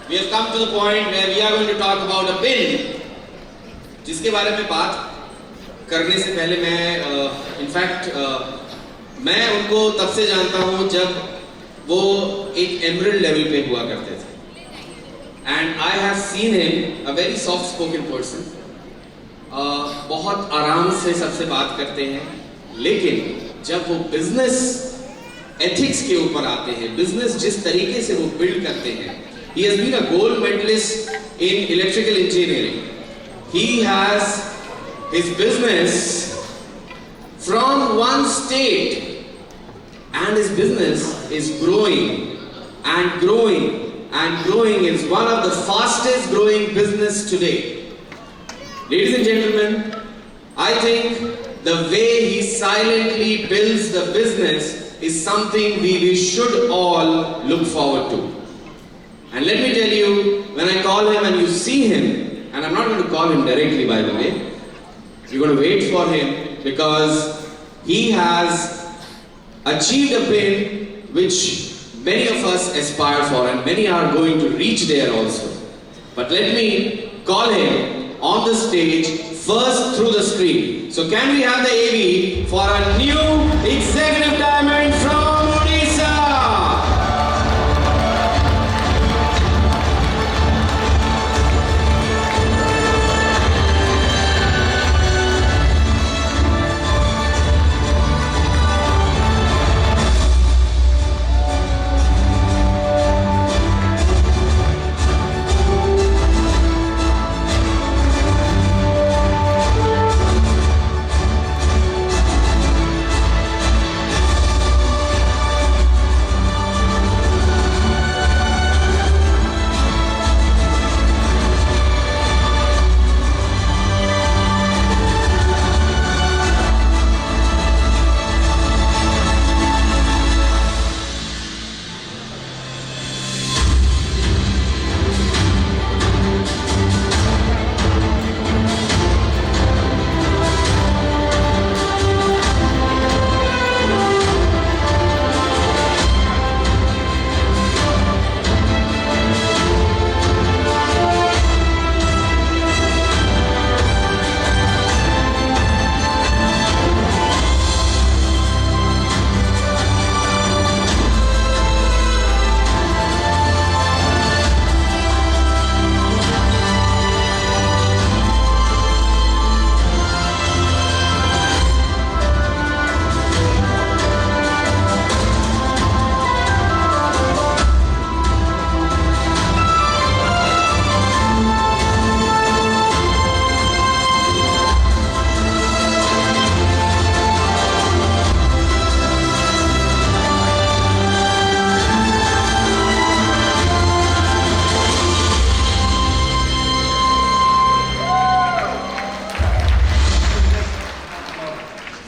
we have come to the point where we are going to talk about a bill जिसके बारे में बात करने से पहले मैं इनफैक्ट मैं उनको तब से जानता हूं जब वो एक एमरल्ड लेवल पे हुआ करते थे and I have seen him a very soft spoken person, बहुत आराम से सबसे बात करते हैं, लेकिन जब वो बिजनेस एथिक्स के ऊपर आते हैं, बिजनेस जिस तरीके से वो बिल्ड करते हैं, he has been a gold medalist in electrical engineering. He has his business from one state and his business is growing and growing and growing. It's one of the fastest growing business today. Ladies and gentlemen, I think the way he silently builds the business is something we should all look forward to. And let me tell you, when I call him and you see him, and I'm not going to call him directly by the way, you're going to wait for him because he has achieved a pin which many of us aspire for and many are going to reach there also. But let me call him on the stage first through the screen. So can we have the AV for a new executive diamond from Odisha?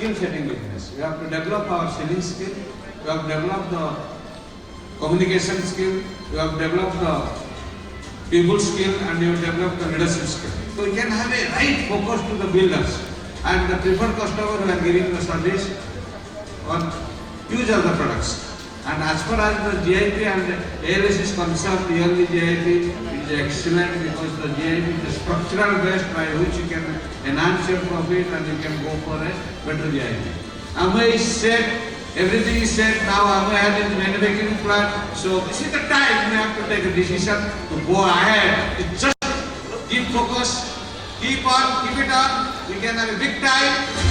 Skill setting business. We have to develop our selling skill, we have to develop the communication skill, we have to develop the people skill, and we have to develop the leadership skill. So we can have a right focus to the builders and the preferred customer who are giving the service on use of the products. And as far as the GIP and ALS is concerned, really GIP is excellent because the GIP is the structural base by which you can enhance your profit and you can go for a better GIP. Amway is set, everything is set, now Amway has its manufacturing plant, so this is the time we have to take a decision to go ahead. It's just keep focus, keep on, keep it on, we can have a big time.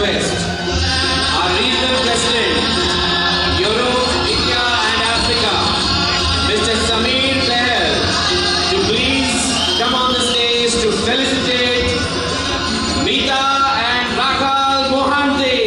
request our regional president, Europe, India and Africa, Mr. Sameer Behel, to please come on the stage to felicitate Meeta and Rakhal Mohanty.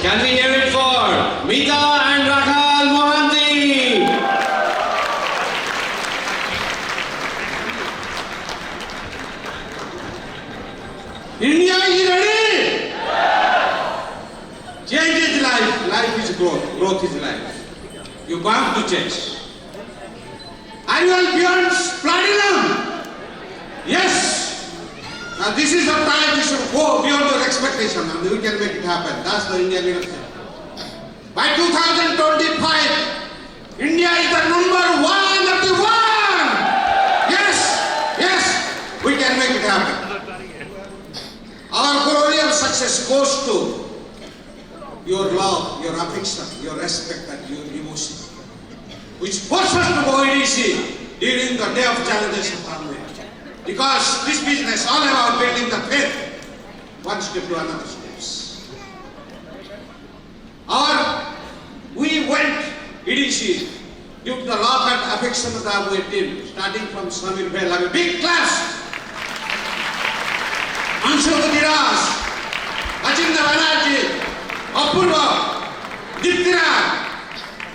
Can we hear it for Meeta and Rakhal Mohanty? India is ready. Change is life. Life is growth. Growth is life. You bound to change. Are you all beyond platinum? Yes. Now this is the time we should go beyond your expectation and we can make it happen. That's the Indian leadership. By 2025, India is the number one of the world. Yes, we can make it happen. Our glorious success goes to your love, your affection, your respect and your emotion, which forces us to go EDC during the day of challenges of our way. Because this business is all about building the faith, one step to another steps. We went EDC due to the love and affection of our team, starting from Sameer Behel. Have a big class. Anshu Diras, Achinda Banerjee, Apurva, Diptira,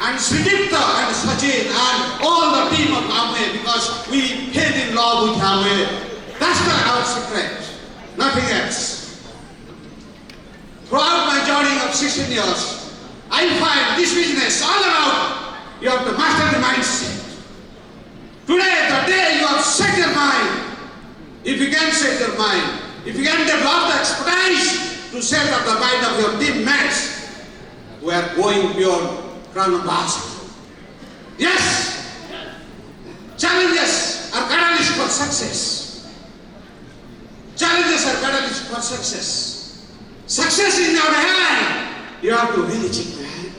and Sridipta and Sachin and all the team of Amway, because we fell in love with Amway. That's our secret, nothing else. Throughout my journey of 16 years, I find this business all about you have to master the mindset. Today, the day you have set your mind, if you can set your mind, if you can develop the expertise to set up the mind of your teammates, we are going beyond Crown of Basket. Yes! Challenges are catalyst for success. Challenges are catalyst for success. Success is in your hand. You have to really check your hand.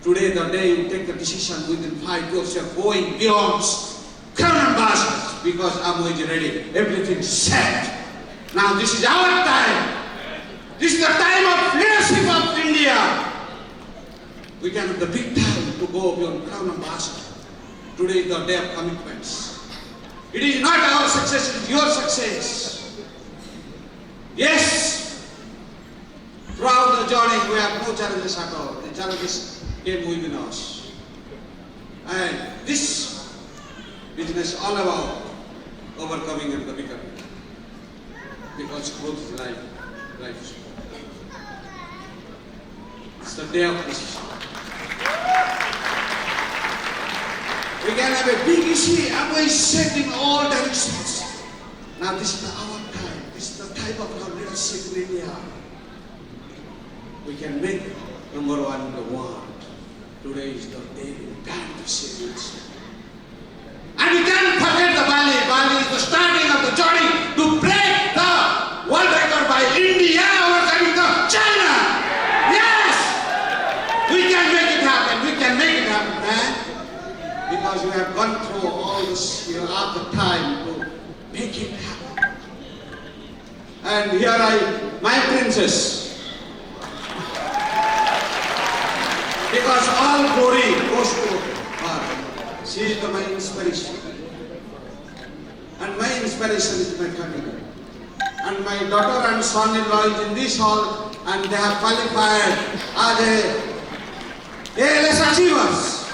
Today, the day you take a decision within 5 years, you are going beyond Crown and Basket because Amway is ready. Everything is set. Now this is our time. This is the time of leadership of India. We can have the big time to go beyond Crown and Basket. Today is the day of commitments. It is not our success, it is your success. Yes, throughout the journey we have no challenges at all. The challenges came within us. And this business all about overcoming and the becoming. Because growth is life. Life is growth. It's the day of decision. We can have a big issue and we set in all directions. Now this is our time. This is the time of our leadership in India. We can make number one in the world. Today is the day we can to see leadership. And we can't forget the Bali. Bali is the starting of the journey to break the world record by India overcoming the China. Yes! We can make it happen. We can make it happen, man. Because we have gone through all this, you have the time to make it happen. And here my princess. Because all glory goes to her. She is my inspiration. And my inspiration is my family. And my daughter and son-in-law is in this hall and they have qualified as ALS achievers.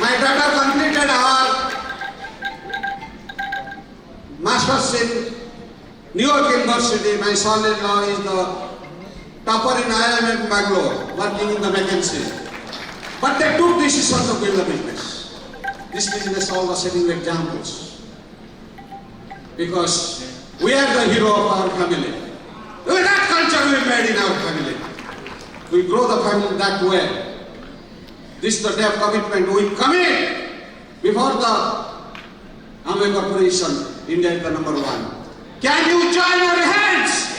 My daughter completed her master's in New York University. My son-in-law is the topper in IIM Bangalore, working in the McKinsey. But they took decisions to build a business. This business all was setting examples. Because we are the hero of our family. With that culture we made in our family. We grow the family that way. This is the day of commitment. We commit before the Amway Corporation. India is the number one. Can you join your hands?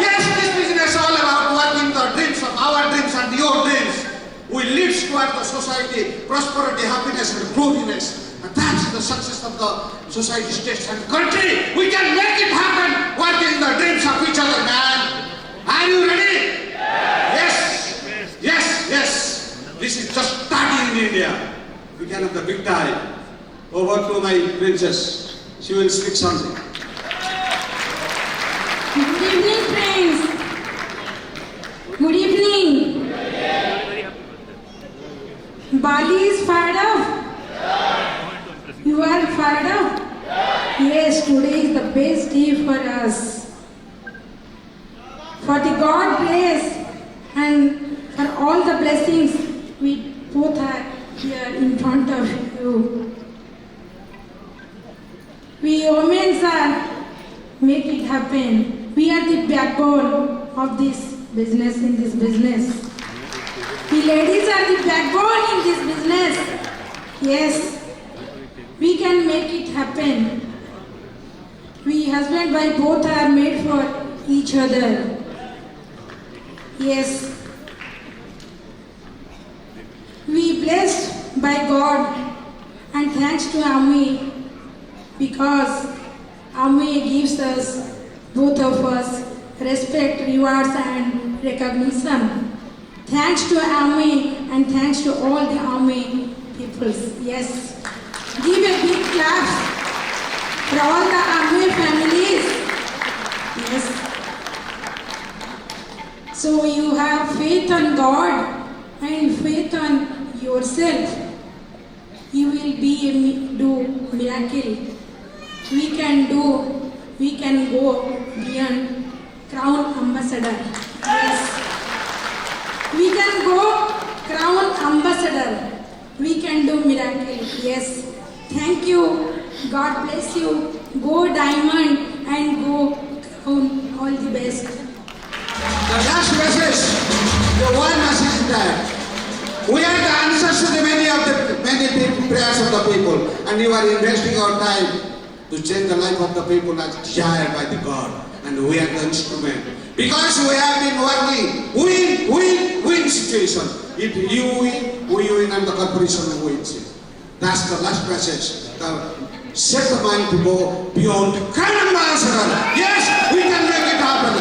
Yes, this business is all about working the dreams of our dreams and your dreams. We lead toward the society, prosperity, happiness and growthiness. And that's the success of the society, states and country. We can make it happen working the dreams of each other, man. Are you ready? Yes. Yes, yes. This is just starting in India. We can have the big time. Over to my princess. She will speak something. Good evening, friends. Good evening. Bali is fired up. You are fired up. Yes, today is the best day for us. For the God grace and for all the blessings we both are here in front of you. We women are make it happen. We are the backbone of this business, in this business. We ladies are the backbone in this business. Yes, we can make it happen. We husband and wife both are made for each other. Yes. We blessed by God and thanks to Amway because Amway gives us, both of us, respect, rewards and recognition. Thanks to Amway and thanks to all the Amway peoples. Yes. Give a big clap for all the Amway families. Yes. So you have faith on God and faith on yourself. You will do miracle. We can go beyond Crown Ambassador. Yes. We can go Crown Ambassador. We can do miracle. Yes. Thank you. God bless you. Go Diamond and go Crown. All the best. The last message, the one message is that we are the answers to the many prayers of the people, and you are investing our time to change the life of the people as desired by the God, and we are the instrument. Because we have been working win situation. If you win, we win, and the corporation wins. That's the last message. Set the mind to go beyond Crown Ambassador. Yes, we can make it happen.